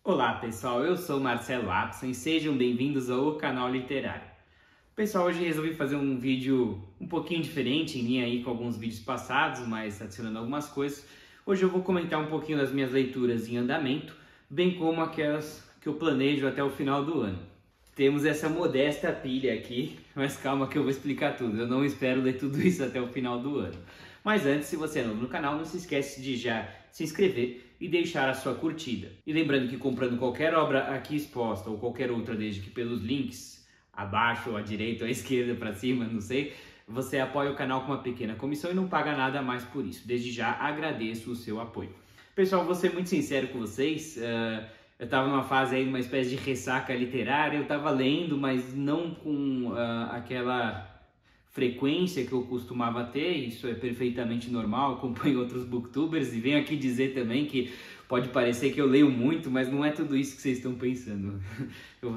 Olá pessoal, eu sou Marcelo Apson e sejam bem-vindos ao canal Literário. Pessoal, hoje resolvi fazer um vídeo um pouquinho diferente, em linha aí com alguns vídeos passados, mas adicionando algumas coisas. Hoje eu vou comentar um pouquinho das minhas leituras em andamento, bem como aquelas que eu planejo até o final do ano. Temos essa modesta pilha aqui, mas calma que eu vou explicar tudo, eu não espero ler tudo isso até o final do ano. Mas antes, se você é novo no canal, não se esquece de já se inscrever e deixar a sua curtida. E lembrando que comprando qualquer obra aqui exposta ou qualquer outra, desde que pelos links abaixo, ou à direita ou à esquerda, para cima, não sei, você apoia o canal com uma pequena comissão e não paga nada mais por isso. Desde já agradeço o seu apoio. Pessoal, vou ser muito sincero com vocês, eu estava numa fase aí, uma espécie de ressaca literária, eu estava lendo, mas não com aquela frequência que eu costumava ter. Isso é perfeitamente normal, acompanho outros booktubers e venho aqui dizer também que pode parecer que eu leio muito, mas não é tudo isso que vocês estão pensando.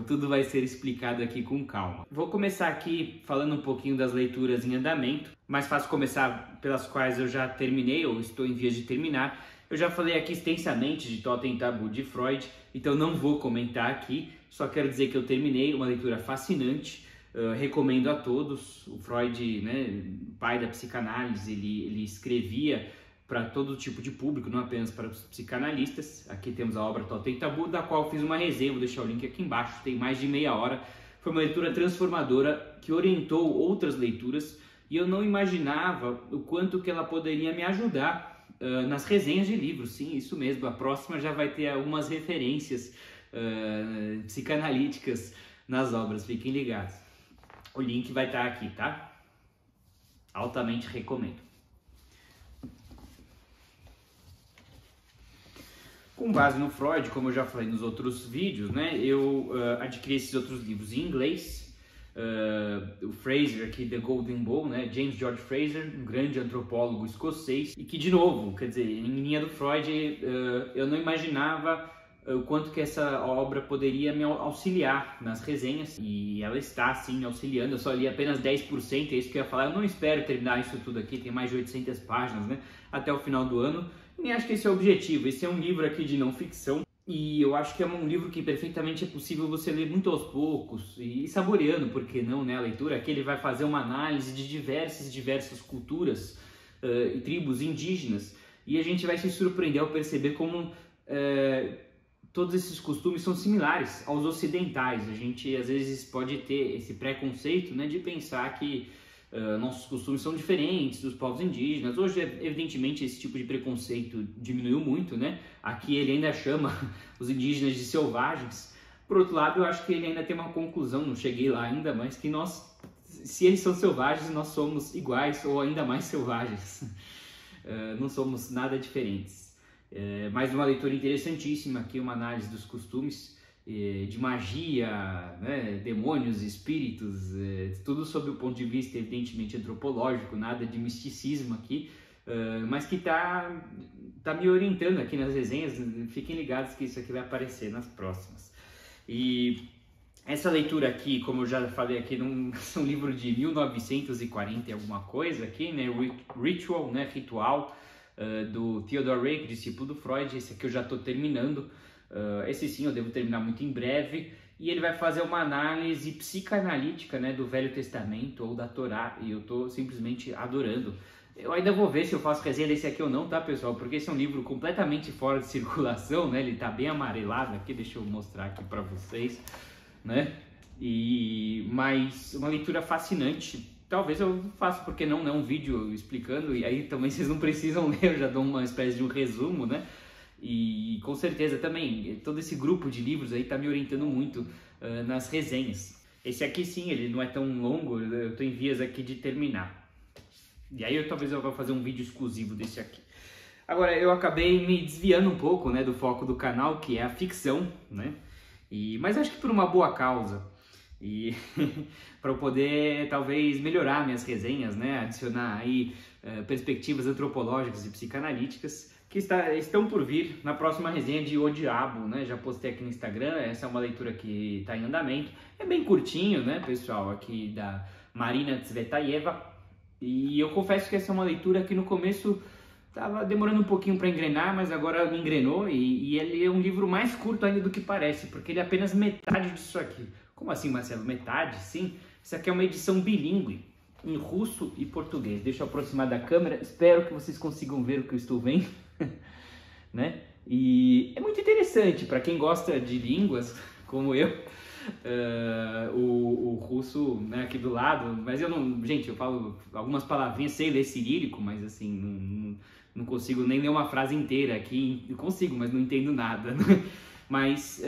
Tudo vai ser explicado aqui com calma. Vou começar aqui falando um pouquinho das leituras em andamento, mais fácil começar pelas quais eu já terminei ou estou em vias de terminar. Eu já falei aqui extensamente de Totem e Tabu de Freud, então não vou comentar aqui, só quero dizer que eu terminei, uma leitura fascinante. Recomendo a todos. O Freud, né, pai da psicanálise, ele escrevia para todo tipo de público, não apenas para os psicanalistas. Aqui temos a obra Totem e Tabu, da qual fiz uma resenha, vou deixar o link aqui embaixo, tem mais de meia hora. Foi uma leitura transformadora que orientou outras leituras e eu não imaginava o quanto que ela poderia me ajudar nas resenhas de livros. Sim, isso mesmo, a próxima já vai ter algumas referências psicanalíticas nas obras, fiquem ligados. O link vai estar aqui, tá? Altamente recomendo. Com base no Freud, como eu já falei nos outros vídeos, né? Eu adquiri esses outros livros em inglês. O Fraser aqui, The Golden Bough, né? James George Fraser, um grande antropólogo escocês. E que, de novo, quer dizer, em linha do Freud, eu não imaginava o quanto que essa obra poderia me auxiliar nas resenhas, e ela está sim me auxiliando. Eu só li apenas 10%, é isso que eu ia falar. Eu não espero terminar isso tudo aqui, tem mais de 800 páginas, né, até o final do ano, e nem acho que esse é o objetivo. Esse é um livro aqui de não ficção, e eu acho que é um livro que perfeitamente é possível você ler muito aos poucos, e saboreando, por que não, né, a leitura. Aqui ele vai fazer uma análise de diversas culturas e tribos indígenas, e a gente vai se surpreender ao perceber como todos esses costumes são similares aos ocidentais. A gente às vezes pode ter esse preconceito, né, de pensar que nossos costumes são diferentes dos povos indígenas. Hoje, evidentemente, esse tipo de preconceito diminuiu muito, né? Aqui ele ainda chama os indígenas de selvagens. Por outro lado, eu acho que ele ainda tem uma conclusão, não cheguei lá ainda, mas que nós, se eles são selvagens, nós somos iguais ou ainda mais selvagens. Não somos nada diferentes. Mais uma leitura interessantíssima aqui, uma análise dos costumes, de magia, né, demônios, espíritos, tudo sob o ponto de vista evidentemente antropológico, nada de misticismo aqui, mas que tá me orientando aqui nas resenhas. Fiquem ligados que isso aqui vai aparecer nas próximas. E essa leitura aqui, como eu já falei aqui, é um livro de 1940 e alguma coisa aqui, né, Ritual, né, Ritual, do Theodor Reik, discípulo do Freud. Esse aqui eu já estou terminando, esse sim eu devo terminar muito em breve, e ele vai fazer uma análise psicanalítica, né, do Velho Testamento ou da Torá, e eu estou simplesmente adorando. Eu ainda vou ver se eu faço resenha desse aqui ou não, tá, pessoal? Porque esse é um livro completamente fora de circulação, né? Ele está bem amarelado aqui, deixa eu mostrar aqui para vocês, né? Mas uma leitura fascinante. Talvez eu faça, porque não, um vídeo explicando, e aí também vocês não precisam ler, eu já dou uma espécie de um resumo, né? E com certeza também, todo esse grupo de livros aí tá me orientando muito nas resenhas. Esse aqui sim, ele não é tão longo, eu tô em vias aqui de terminar. E aí talvez eu vá fazer um vídeo exclusivo desse aqui. Agora, eu acabei me desviando um pouco, né, do foco do canal, que é a ficção, né? Mas acho que por uma boa causa. E para eu poder talvez melhorar minhas resenhas, né, adicionar aí perspectivas antropológicas e psicanalíticas que estão por vir na próxima resenha de O Diabo, né? Já postei aqui no Instagram. Essa é uma leitura que está em andamento, é bem curtinho, né, pessoal, aqui da Marina Tsvetaeva, e eu confesso que essa é uma leitura que no começo Tava demorando um pouquinho para engrenar, mas agora me engrenou e ele é um livro mais curto ainda do que parece, porque ele é apenas metade disso aqui. Como assim, Marcelo? Metade? Sim. Isso aqui é uma edição bilíngue, em russo e português. Deixa eu aproximar da câmera, espero que vocês consigam ver o que eu estou vendo, né? E é muito interessante para quem gosta de línguas, como eu. O russo, né, aqui do lado, mas eu não, gente, eu falo algumas palavrinhas, sei ler cirílico, mas assim, não consigo nem ler uma frase inteira aqui, eu consigo, mas não entendo nada, né? Mas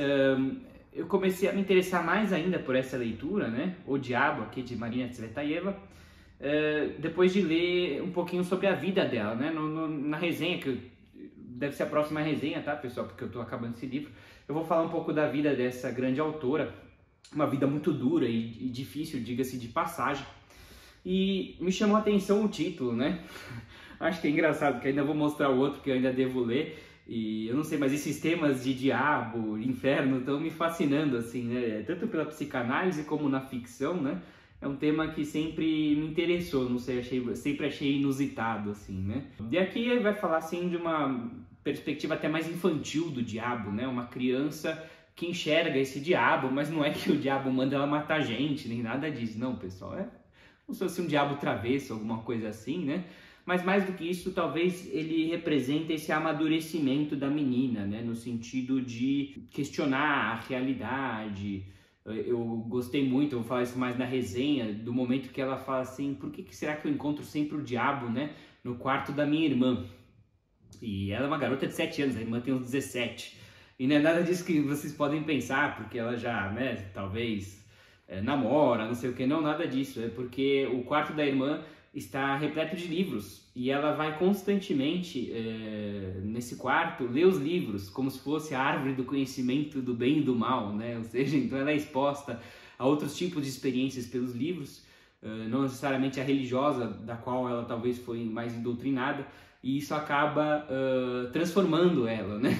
eu comecei a me interessar mais ainda por essa leitura, né, O Diabo, aqui de Marina Tsvetaeva, depois de ler um pouquinho sobre a vida dela, né, na resenha, deve ser a próxima resenha, tá, pessoal, porque eu tô acabando esse livro, eu vou falar um pouco da vida dessa grande autora, uma vida muito dura e difícil, diga-se de passagem. E me chamou a atenção o título, né? Acho que é engraçado, que ainda vou mostrar o outro que eu ainda devo ler. E eu não sei, mas esses temas de diabo, inferno, estão me fascinando, assim, né? Tanto pela psicanálise como na ficção, né? É um tema que sempre me interessou, não sei, sempre achei inusitado, assim, né? E aqui vai falar, assim, de uma perspectiva até mais infantil do diabo, né? Uma criança que enxerga esse diabo, mas não é que o diabo manda ela matar gente, nem nada disso, não, pessoal, é como se fosse um diabo travesso, alguma coisa assim, né? Mas mais do que isso, talvez ele represente esse amadurecimento da menina, né? No sentido de questionar a realidade. Eu gostei muito, eu vou falar isso mais na resenha, do momento que ela fala assim, por que será que eu encontro sempre o diabo, né? No quarto da minha irmã. E ela é uma garota de 7 anos, a irmã tem uns 17. E não é nada disso que vocês podem pensar, porque ela já, né, talvez namora, não sei o que, não, nada disso. É porque o quarto da irmã está repleto de livros e ela vai constantemente nesse quarto ler os livros, como se fosse a árvore do conhecimento do bem e do mal, né? Ou seja, então ela é exposta a outros tipos de experiências pelos livros, não necessariamente a religiosa, da qual ela talvez foi mais doutrinada, e isso acaba transformando ela, né?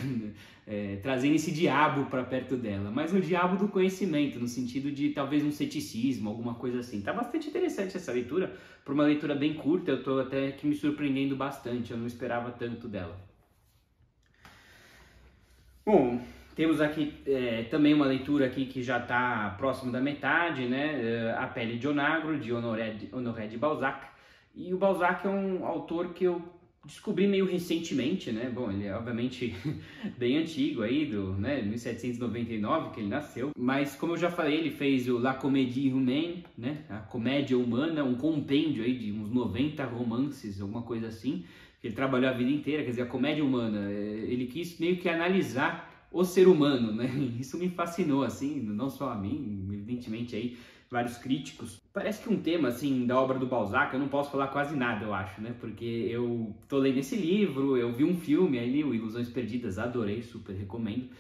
Trazendo esse diabo para perto dela, mas o diabo do conhecimento, no sentido de talvez um ceticismo, alguma coisa assim. Tá bastante interessante essa leitura, por uma leitura bem curta, eu tô até que me surpreendendo bastante, eu não esperava tanto dela. Bom, temos aqui também uma leitura aqui que já está próximo da metade, né? A Pele de Onagro, de Honoré de Balzac. E o Balzac é um autor que eu descobri meio recentemente, né? Bom, ele é obviamente bem antigo aí, né, 1799 que ele nasceu, mas como eu já falei, ele fez o La Comédie Humaine, né, a Comédia Humana, um compêndio aí de uns 90 romances, alguma coisa assim, que ele trabalhou a vida inteira, quer dizer, a comédia humana, ele quis meio que analisar o ser humano, né? Isso me fascinou, assim, não só a mim, evidentemente aí vários críticos. Parece que um tema, assim, da obra do Balzac, eu não posso falar quase nada, eu acho, né? Porque eu tô lendo esse livro, eu vi um filme ali, o Ilusões Perdidas, adorei, super recomendo.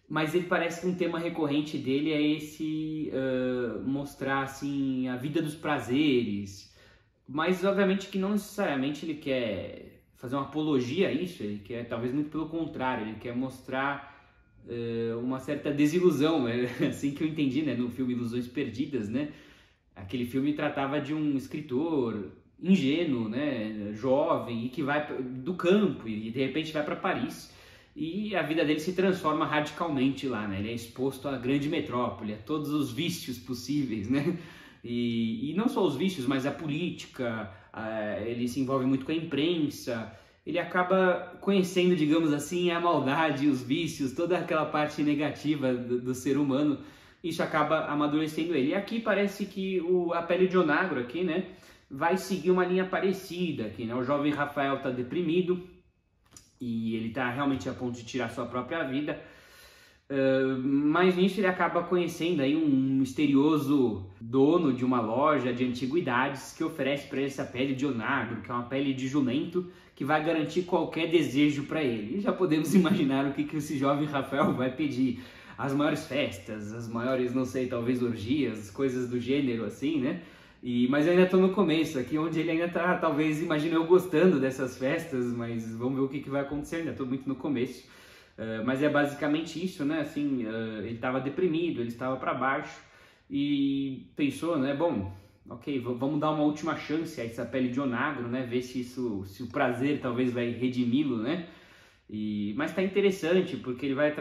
Mas ele parece que um tema recorrente dele é esse mostrar, assim, a vida dos prazeres. Mas, obviamente, que não necessariamente ele quer fazer uma apologia a isso, ele quer, talvez muito pelo contrário, ele quer mostrar uma certa desilusão, assim que eu entendi, né, no filme Ilusões Perdidas, né, aquele filme tratava de um escritor ingênuo, né, jovem, e que vai do campo e de repente vai para Paris e a vida dele se transforma radicalmente lá, né, ele é exposto à grande metrópole, a todos os vícios possíveis, né, e não só os vícios, mas a política, ele se envolve muito com a imprensa, ele acaba conhecendo, digamos assim, a maldade, os vícios, toda aquela parte negativa do ser humano, isso acaba amadurecendo ele. E aqui parece que a Pele de Onagro aqui, né, vai seguir uma linha parecida aqui, né? O jovem Rafael está deprimido e ele está realmente a ponto de tirar sua própria vida, mas nisso ele acaba conhecendo aí um misterioso dono de uma loja de antiguidades que oferece para ele essa pele de onagro, que é uma pele de jumento, que vai garantir qualquer desejo para ele. E já podemos imaginar o que esse jovem Rafael vai pedir. As maiores festas, as maiores, não sei, talvez orgias, coisas do gênero assim, né? Mas eu ainda estou no começo aqui, onde ele ainda está, talvez, imagino eu, gostando dessas festas, mas vamos ver o que vai acontecer, ainda estou muito no começo. Mas é basicamente isso, né? Assim, ele estava deprimido, ele estava para baixo e pensou, né? Bom, ok, vamos dar uma última chance a essa pele de onagro, né? Ver se o prazer talvez vai redimi-lo, né? Mas tá interessante, porque ele vai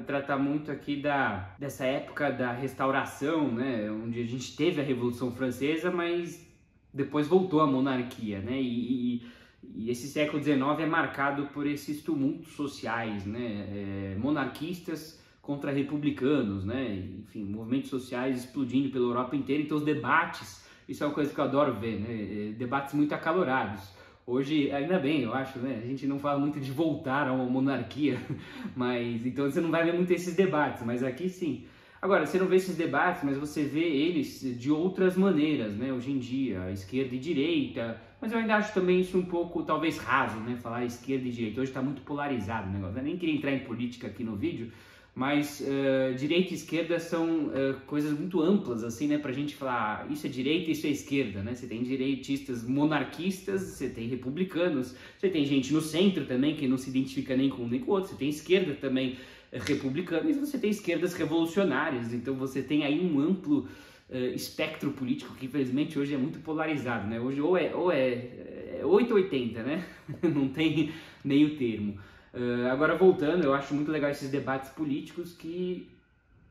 tratar muito aqui dessa época da restauração, né? Onde a gente teve a Revolução Francesa, mas depois voltou a monarquia, né? E esse século XIX é marcado por esses tumultos sociais, né? Monarquistas contra republicanos, né? Enfim, movimentos sociais explodindo pela Europa inteira. Então os debates, isso é uma coisa que eu adoro ver, né? Debates muito acalorados. Hoje, ainda bem, eu acho, né? A gente não fala muito de voltar a uma monarquia, mas então você não vai ver muito esses debates, mas aqui sim. Agora, você não vê esses debates, mas você vê eles de outras maneiras, né? Hoje em dia, esquerda e direita, mas eu ainda acho também isso um pouco, talvez, raso, né? Falar esquerda e direita. Hoje está muito polarizado o negócio. Eu nem queria entrar em política aqui no vídeo, mas direita e esquerda são coisas muito amplas, assim, né, pra gente falar, isso é direita, isso é esquerda, né, você tem direitistas monarquistas, você tem republicanos, você tem gente no centro também, que não se identifica nem com um nem com o outro, você tem esquerda também republicana, e você tem esquerdas revolucionárias, então você tem aí um amplo espectro político que infelizmente hoje é muito polarizado, né, hoje ou é 880, né, não tem meio termo. Agora voltando, eu acho muito legal esses debates políticos que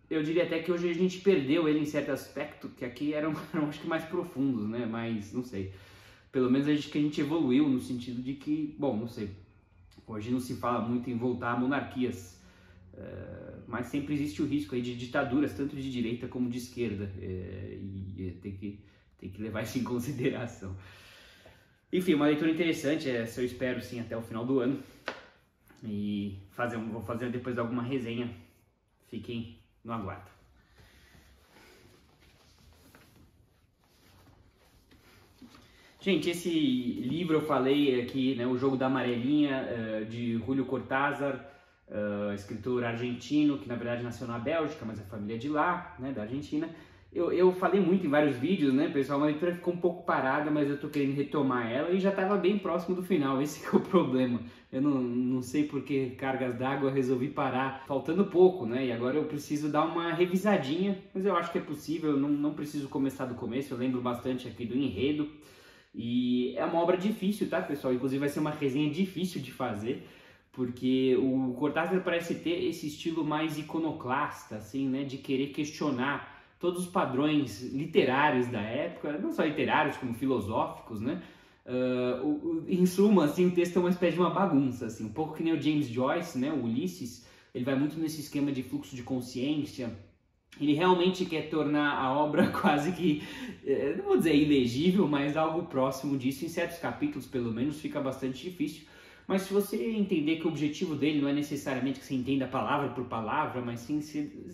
eu diria até que hoje a gente perdeu ele em certo aspecto, que aqui eram acho que mais profundos, né? Mas não sei, pelo menos acho que a gente evoluiu no sentido de que, bom, não sei, hoje não se fala muito em voltar a monarquias, mas sempre existe o risco aí de ditaduras, tanto de direita como de esquerda, e tem que levar isso em consideração. Enfim, uma leitura interessante, essa eu espero sim até o final do ano. E vou fazer depois alguma resenha, fiquem no aguardo. Gente, esse livro eu falei aqui, né, O Jogo da Amarelinha, de Julio Cortázar, escritor argentino, que na verdade nasceu na Bélgica, mas a família é de lá, né, da Argentina. Eu falei muito em vários vídeos, né, pessoal, a leitura ficou um pouco parada, mas eu tô querendo retomar ela e já estava bem próximo do final, esse que é o problema. Eu não sei por que cargas d'água resolvi parar, faltando pouco, né, e agora eu preciso dar uma revisadinha, mas eu acho que é possível, eu não preciso começar do começo, eu lembro bastante aqui do enredo, e é uma obra difícil, tá, pessoal, inclusive vai ser uma resenha difícil de fazer, porque o Cortázar parece ter esse estilo mais iconoclasta, assim, né, de querer questionar todos os padrões literários da época, não só literários como filosóficos, né? Em suma, assim, o texto é uma espécie de uma bagunça, assim, um pouco que nem o James Joyce, né? O Ulisses, ele vai muito nesse esquema de fluxo de consciência. Ele realmente quer tornar a obra quase que, não vou dizer ilegível, mas algo próximo disso. Em certos capítulos, pelo menos, fica bastante difícil. Mas se você entender que o objetivo dele não é necessariamente que você entenda palavra por palavra, mas sim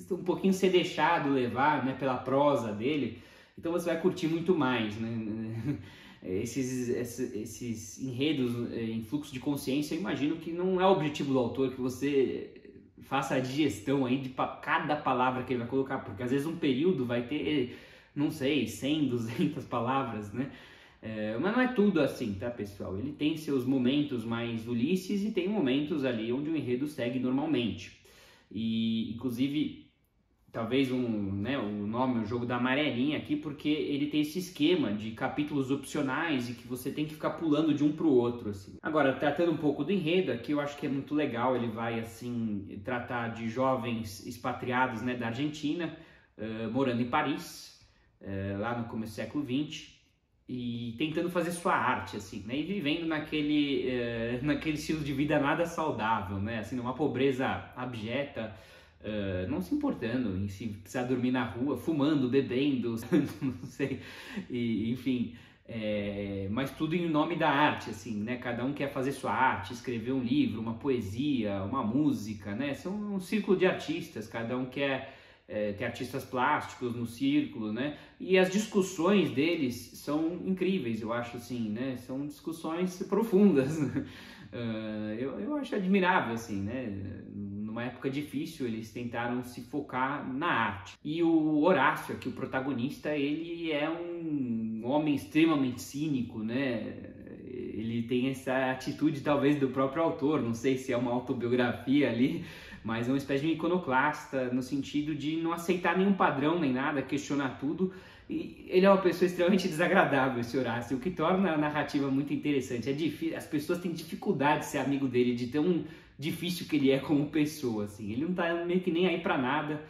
um pouquinho ser deixado levar, né, pela prosa dele, então você vai curtir muito mais, né? Esses enredos em fluxo de consciência, eu imagino que não é o objetivo do autor que você faça a digestão aí de cada palavra que ele vai colocar, porque às vezes um período vai ter, não sei, 100, 200 palavras, né? Mas não é tudo assim, tá, pessoal? Ele tem seus momentos mais Ulisses e tem momentos ali onde o enredo segue normalmente. E, inclusive, talvez o nome, o Jogo da Amarelinha aqui, porque ele tem esse esquema de capítulos opcionais e que você tem que ficar pulando de um para o outro, assim. Agora, tratando um pouco do enredo, aqui eu acho que é muito legal, ele vai, assim, tratar de jovens expatriados, né, da Argentina, morando em Paris, lá no começo do século XX, e tentando fazer sua arte, assim, né, e vivendo naquele estilo de vida nada saudável, né, assim, numa pobreza abjeta, não se importando em se precisar dormir na rua, fumando, bebendo, não sei, enfim, mas tudo em nome da arte, assim, né, cada um quer fazer sua arte, escrever um livro, uma poesia, uma música, né, são um círculo de artistas, cada um quer ter artistas plásticos no círculo, né? E as discussões deles são incríveis, eu acho, assim, né? São discussões profundas. Eu acho admirável, assim, né? Numa época difícil, eles tentaram se focar na arte. E o Horácio, aqui, o protagonista, ele é um homem extremamente cínico, né? Ele tem essa atitude, talvez, do próprio autor, não sei se é uma autobiografia ali, mas é uma espécie de iconoclasta, no sentido de não aceitar nenhum padrão nem nada, questionar tudo, E ele é uma pessoa extremamente desagradável, esse Horácio, o que torna a narrativa muito interessante. É difícil, as pessoas têm dificuldade de ser amigo dele, de tão difícil que ele é como pessoa, assim. Ele não tá meio que nem aí pra nada.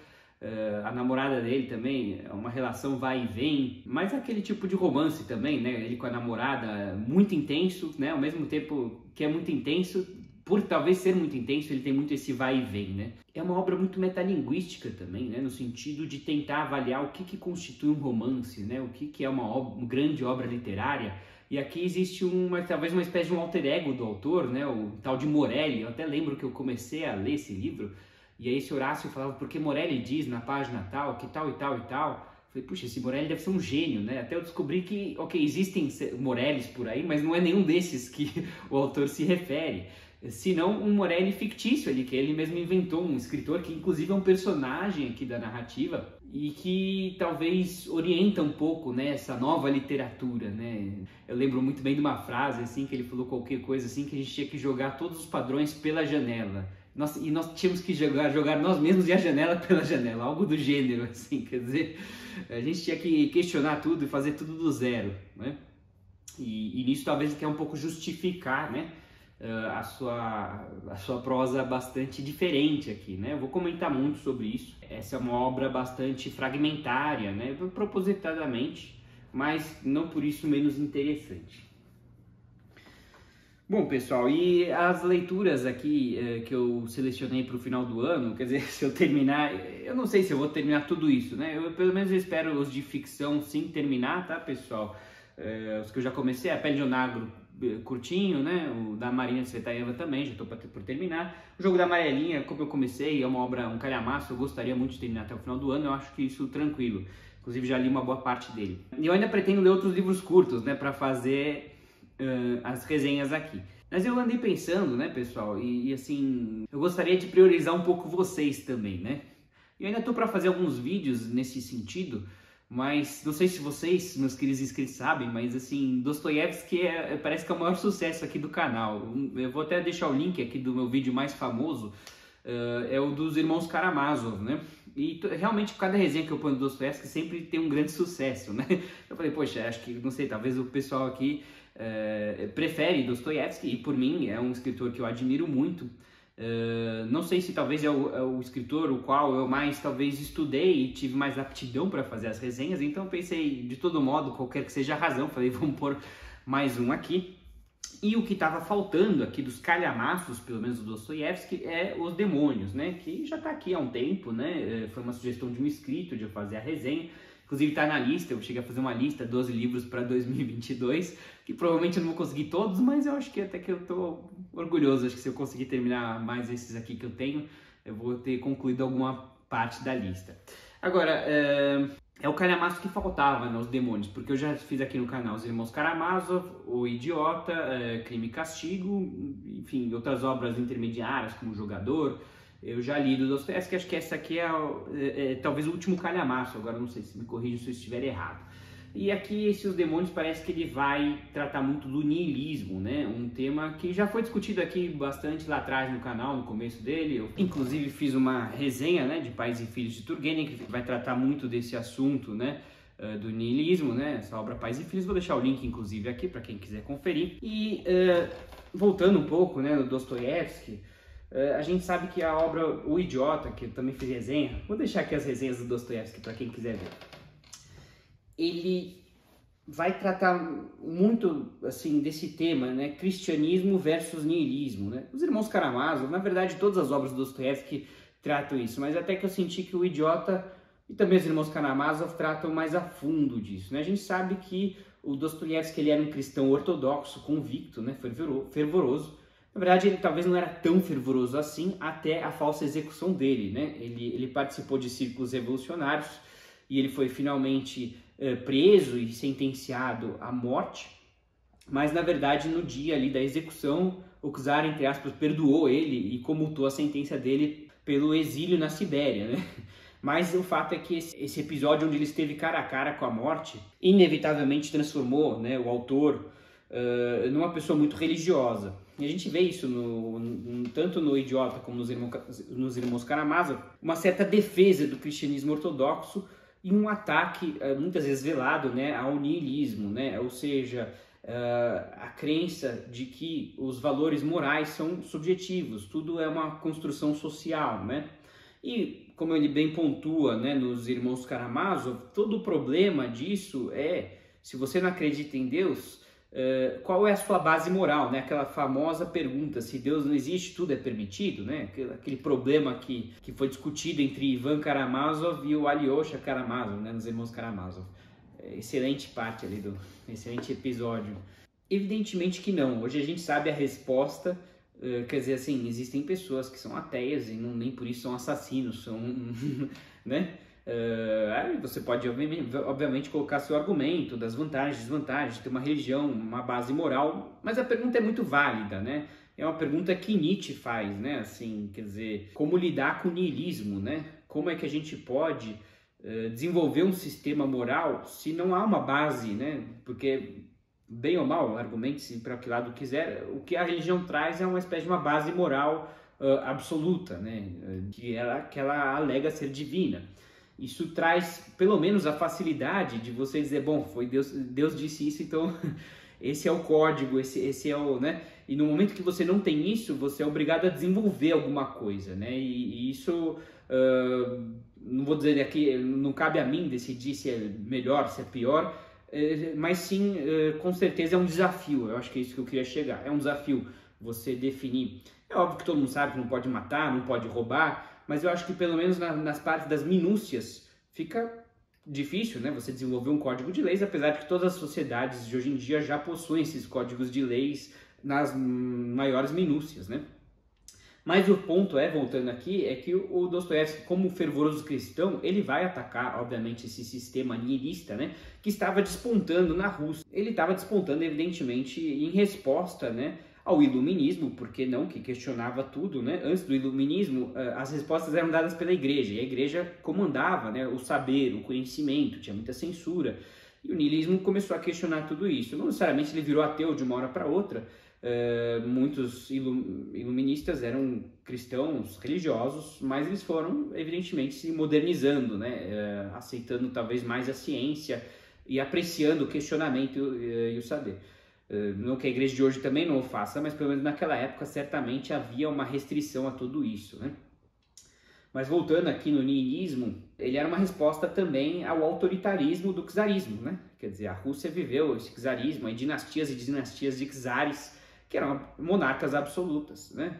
A namorada dele também é uma relação vai e vem, mas é aquele tipo de romance também, né? Ele com a namorada, muito intenso, né? Ao mesmo tempo que é muito intenso, por talvez ser muito intenso, ele tem muito esse vai e vem, né? É uma obra muito metalinguística também, né? No sentido de tentar avaliar o que constitui um romance, né? O que é uma grande obra literária. E aqui existe talvez uma espécie de um alter ego do autor, né? O tal de Morelli. Eu até lembro que eu comecei a ler esse livro, e aí esse Horácio falava, porque Morelli diz na página tal, que tal e tal e tal. Eu falei, puxa, esse Morelli deve ser um gênio, né? Até eu descobri que, ok, existem Morellis por aí, mas não é nenhum desses que o autor se refere. Senão um Morelli fictício ali, que ele mesmo inventou, um escritor que inclusive é um personagem aqui da narrativa e que talvez orienta um pouco, né, essa nova literatura, né? Eu lembro muito bem de uma frase assim, que ele falou qualquer coisa assim, que a gente tinha que jogar todos os padrões pela janela. Nós tínhamos que jogar nós mesmos e a janela pela janela, algo do gênero, assim, quer dizer, a gente tinha que questionar tudo e fazer tudo do zero, né? E nisso talvez ele quer um pouco justificar, né, a sua prosa bastante diferente aqui, né? Eu vou comentar muito sobre isso. Essa é uma obra bastante fragmentária, né, propositadamente, mas não por isso menos interessante. Bom, pessoal, e as leituras aqui que eu selecionei para o final do ano, quer dizer, se eu terminar, eu não sei se eu vou terminar tudo isso, né? Eu pelo menos espero os de ficção sim terminar, tá, pessoal? Os que eu já comecei, A Pele de Onagro, curtinho, né? O da Marina Tsvetaeva também, já estou por terminar. O Jogo da Amarelinha, como eu comecei, é uma obra, um calhamaço, eu gostaria muito de terminar até o final do ano, eu acho que isso tranquilo. Inclusive já li uma boa parte dele. E eu ainda pretendo ler outros livros curtos, né, para fazer as resenhas aqui. Mas eu andei pensando, né, pessoal, e assim, eu gostaria de priorizar um pouco vocês também, né? Eu ainda tô para fazer alguns vídeos nesse sentido, mas não sei se vocês, meus queridos inscritos, sabem, mas assim, Dostoiévski parece que é o maior sucesso aqui do canal. Eu vou até deixar o link aqui do meu vídeo mais famoso, é o dos irmãos Karamazov, né? E realmente cada resenha que eu ponho do Dostoiévski sempre tem um grande sucesso, né? Eu falei, poxa, acho que, não sei, talvez o pessoal aqui prefere Dostoiévski, e por mim é um escritor que eu admiro muito. Não sei se talvez é o escritor o qual eu mais talvez estudei e tive mais aptidão para fazer as resenhas, então pensei, de todo modo, qualquer que seja a razão, falei, vamos pôr mais um aqui. E o que estava faltando aqui dos calhamaços, pelo menos do Dostoiévski, é Os Demônios, né? Que já está aqui há um tempo, né? Foi uma sugestão de um inscrito de eu fazer a resenha. Inclusive está na lista, eu cheguei a fazer uma lista, 12 livros para 2022, que provavelmente eu não vou conseguir todos, mas eu acho que até que eu estou orgulhoso. Acho que se eu conseguir terminar mais esses aqui que eu tenho, eu vou ter concluído alguma parte da lista. Agora, é o calhamaço que faltava, né, Os Demônios, porque eu já fiz aqui no canal Os Irmãos Karamazov, O Idiota, Crime e Castigo, enfim, outras obras intermediárias como O Jogador. Eu já li do Dostoiévski, acho que essa aqui é talvez o último calhamaço, agora não sei se me corrija se eu estiver errado. E aqui, Os Demônios, parece que ele vai tratar muito do niilismo, né? Um tema que já foi discutido aqui bastante lá atrás no canal, no começo dele. Eu, inclusive, fiz uma resenha, né, de Pais e Filhos de Turgenev, que vai tratar muito desse assunto, né, do niilismo, né? Essa obra Pais e Filhos, vou deixar o link, inclusive, aqui para quem quiser conferir. E, voltando um pouco, né, no Dostoiévski, a gente sabe que a obra O Idiota, que eu também fiz resenha, vou deixar aqui as resenhas do Dostoiévski para quem quiser ver. Ele vai tratar muito, assim, desse tema, né, cristianismo versus niilismo, né? Os Irmãos Karamazov, na verdade, todas as obras do Dostoiévski tratam isso, mas até que eu senti que O Idiota e também Os Irmãos Karamazov tratam mais a fundo disso, né? A gente sabe que o Dostoiévski, ele era um cristão ortodoxo, convicto, né, fervoroso. Na verdade, ele talvez não era tão fervoroso assim até a falsa execução dele, né? Ele participou de círculos revolucionários e ele foi finalmente preso e sentenciado à morte, mas na verdade no dia ali da execução o czar, entre aspas, perdoou ele e comutou a sentença dele pelo exílio na Sibéria, né? Mas o fato é que esse episódio onde ele esteve cara a cara com a morte inevitavelmente transformou, né, o autor numa pessoa muito religiosa. E a gente vê isso tanto no Idiota como nos Irmãos Karamazov, uma certa defesa do cristianismo ortodoxo e um ataque, muitas vezes velado, né, ao niilismo, né, ou seja, a crença de que os valores morais são subjetivos, tudo é uma construção social, né? E como ele bem pontua, né, nos Irmãos Karamazov, todo o problema disso é, se você não acredita em Deus, qual é a sua base moral, né? Aquela famosa pergunta, se Deus não existe, tudo é permitido, né? Aquele problema que foi discutido entre Ivan Karamazov e o Alyosha Karamazov, né, nos Irmãos Karamazov. Excelente parte ali excelente episódio. Evidentemente que não, hoje a gente sabe a resposta, quer dizer assim, existem pessoas que são ateias e nem por isso são assassinos, são, né? Aí você pode obviamente colocar seu argumento das vantagens e desvantagens de ter uma religião, uma base moral, mas a pergunta é muito válida, né? É uma pergunta que Nietzsche faz, né? Assim, quer dizer, como lidar com o niilismo, né? Como é que a gente pode desenvolver um sistema moral se não há uma base, né? Porque, bem ou mal, argumente-se para que lado quiser, o que a religião traz é uma espécie de uma base moral absoluta, né? Que ela alega ser divina. Isso traz, pelo menos, a facilidade de você dizer, bom, foi Deus disse isso, então esse é o código, esse é o, né? E no momento que você não tem isso, você é obrigado a desenvolver alguma coisa, né? E isso, não vou dizer aqui, não cabe a mim decidir se é melhor, se é pior, mas sim, com certeza é um desafio. Eu acho que é isso que eu queria chegar. É um desafio você definir. É óbvio que todo mundo sabe que não pode matar, não pode roubar, mas eu acho que pelo menos nas partes das minúcias fica difícil, né? Você desenvolver um código de leis, apesar de que todas as sociedades de hoje em dia já possuem esses códigos de leis nas maiores minúcias, né? Mas o ponto voltando aqui, é que o Dostoiévski, como fervoroso cristão, ele vai atacar, obviamente, esse sistema nihilista, né, que estava despontando na Rússia. Ele estava despontando, evidentemente, em resposta, né, ao iluminismo, porque não, que questionava tudo, né? Antes do iluminismo, as respostas eram dadas pela igreja, e a igreja comandava, né, o saber, o conhecimento, tinha muita censura, e o niilismo começou a questionar tudo isso. Não necessariamente ele virou ateu de uma hora para outra. Muitos iluministas eram cristãos religiosos, mas eles foram evidentemente se modernizando, né? Aceitando talvez mais a ciência e apreciando o questionamento e o saber. Não que a igreja de hoje também não o faça, mas pelo menos naquela época certamente havia uma restrição a tudo isso, né? Mas voltando aqui no niilismo, ele era uma resposta também ao autoritarismo do czarismo, né? Quer dizer, a Rússia viveu esse czarismo, aí dinastias e dinastias de czares, que eram monarcas absolutas, né?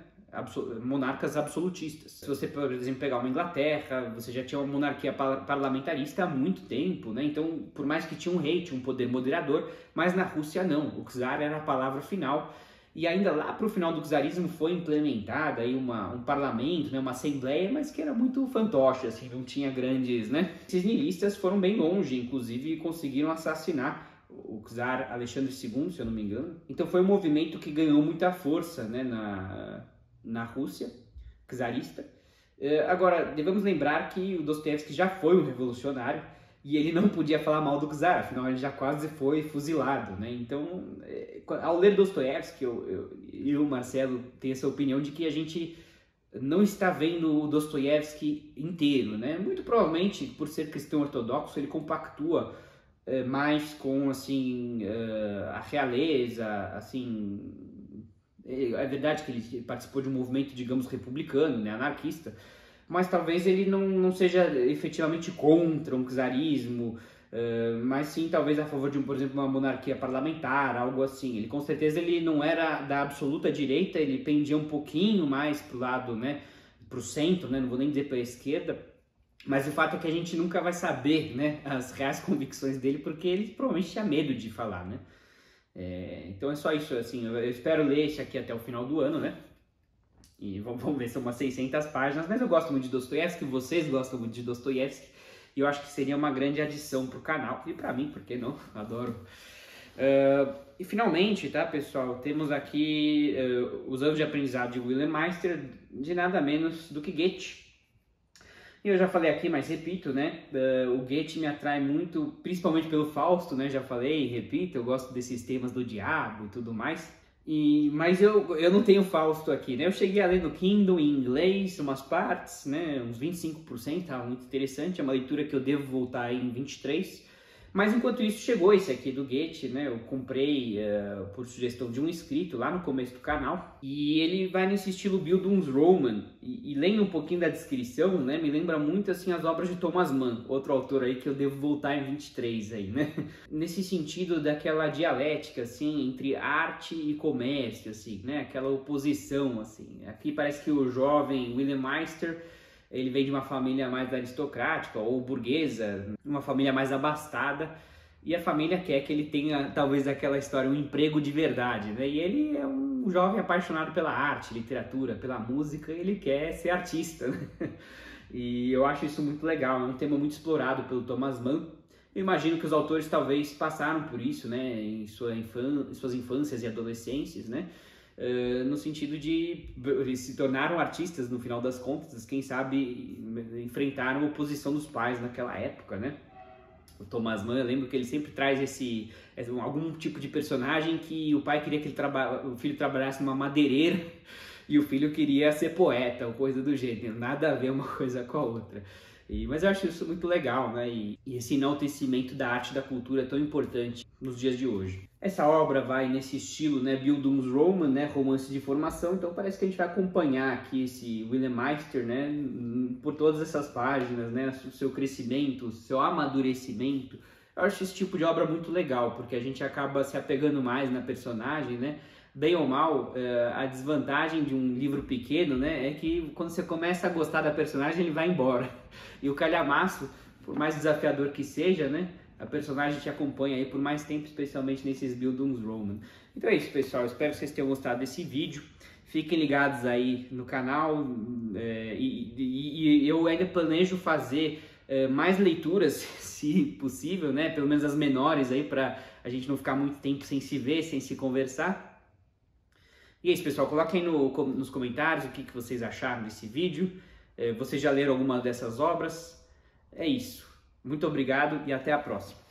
Monarcas absolutistas. Se você, por exemplo, pegar uma Inglaterra, você já tinha uma monarquia parlamentarista há muito tempo, né? Então, por mais que tinha um rei, tinha um poder moderador, mas na Rússia não, o czar era a palavra final. E ainda lá para o final do czarismo foi implementada aí um parlamento, né, uma assembleia, mas que era muito fantoche, assim, não tinha grandes, né? Esses nihilistas foram bem longe, inclusive conseguiram assassinar o czar Alexandre II, se eu não me engano. Então foi um movimento que ganhou muita força, né, na Rússia czarista. Agora, devemos lembrar que o Dostoiévski já foi um revolucionário e ele não podia falar mal do czar, afinal ele já quase foi fuzilado, né? Então, ao ler Dostoiévski, eu e o Marcelo tem essa opinião de que a gente não está vendo o Dostoiévski inteiro, né? Muito provavelmente, por ser cristão ortodoxo, ele compactua mais com, assim, a realeza, assim. É verdade que ele participou de um movimento, digamos, republicano, né, anarquista, mas talvez ele não seja efetivamente contra um czarismo, mas sim talvez a favor de, por exemplo, uma monarquia parlamentar, algo assim. Ele com certeza ele não era da absoluta direita, ele pendia um pouquinho mais para o lado, né, para o centro, né, não vou nem dizer para a esquerda, mas o fato é que a gente nunca vai saber, né, as reais convicções dele, porque ele provavelmente tinha medo de falar, né. Então é só isso, assim, eu espero ler esse aqui até o final do ano, né? E vamos ver, são umas 600 páginas, mas eu gosto muito de Dostoiévski, vocês gostam muito de Dostoiévski, e eu acho que seria uma grande adição para o canal, e para mim, por que não? Adoro. E finalmente, tá, pessoal, temos aqui os anos de aprendizado de Wilhelm Meister, de nada menos do que Goethe. E eu já falei aqui, mas repito, né, o Goethe me atrai muito, principalmente pelo Fausto, né, já falei e repito, eu gosto desses temas do diabo e tudo mais, Mas eu não tenho Fausto aqui, né? Eu cheguei a ler no Kindle em inglês, umas partes, né? Uns 25%, tá muito interessante. É uma leitura que eu devo voltar aí em 23%. Mas enquanto isso chegou esse aqui do Goethe, né? Eu comprei por sugestão de um inscrito lá no começo do canal. E ele vai nesse estilo Bildungsroman. E lendo um pouquinho da descrição, né? Me lembra muito assim as obras de Thomas Mann, outro autor aí que eu devo voltar em 23 aí, né? Nesse sentido daquela dialética assim entre arte e comércio, assim, né? Aquela oposição assim. Aqui parece que o jovem William Meister, ele vem de uma família mais aristocrática ou burguesa, uma família mais abastada, e a família quer que ele tenha, talvez, aquela história, um emprego de verdade, né? E ele é um jovem apaixonado pela arte, literatura, pela música, ele quer ser artista, né? E eu acho isso muito legal, é um tema muito explorado pelo Thomas Mann. Eu imagino que os autores talvez passaram por isso, né, em suas infâncias e adolescências, né? No sentido de se tornaram artistas no final das contas, quem sabe enfrentaram a oposição dos pais naquela época, né? O Thomas Mann, eu lembro que ele sempre traz algum tipo de personagem que o pai queria que o filho trabalhasse numa madeireira e o filho queria ser poeta ou coisa do gênero, nada a ver uma coisa com a outra. Mas eu acho isso muito legal, né? E esse enaltecimento da arte e da cultura é tão importante nos dias de hoje. Essa obra vai nesse estilo, né, Bildungsroman, né, romance de formação, então parece que a gente vai acompanhar aqui esse William Meister, né, por todas essas páginas, né, o seu crescimento, o seu amadurecimento. Eu acho esse tipo de obra muito legal, porque a gente acaba se apegando mais na personagem, né? Bem ou mal, a desvantagem de um livro pequeno, né, é que quando você começa a gostar da personagem, ele vai embora. E o calhamaço, por mais desafiador que seja, né, a personagem te acompanha aí por mais tempo, especialmente nesses Bildungsroman. Então é isso, pessoal. Espero que vocês tenham gostado desse vídeo. Fiquem ligados aí no canal. E eu ainda planejo fazer mais leituras, se possível, né? Pelo menos as menores aí, para a gente não ficar muito tempo sem se ver, sem se conversar. E é isso, pessoal. Coloquem nos comentários o que vocês acharam desse vídeo. Vocês já leram alguma dessas obras? É isso. Muito obrigado e até a próxima.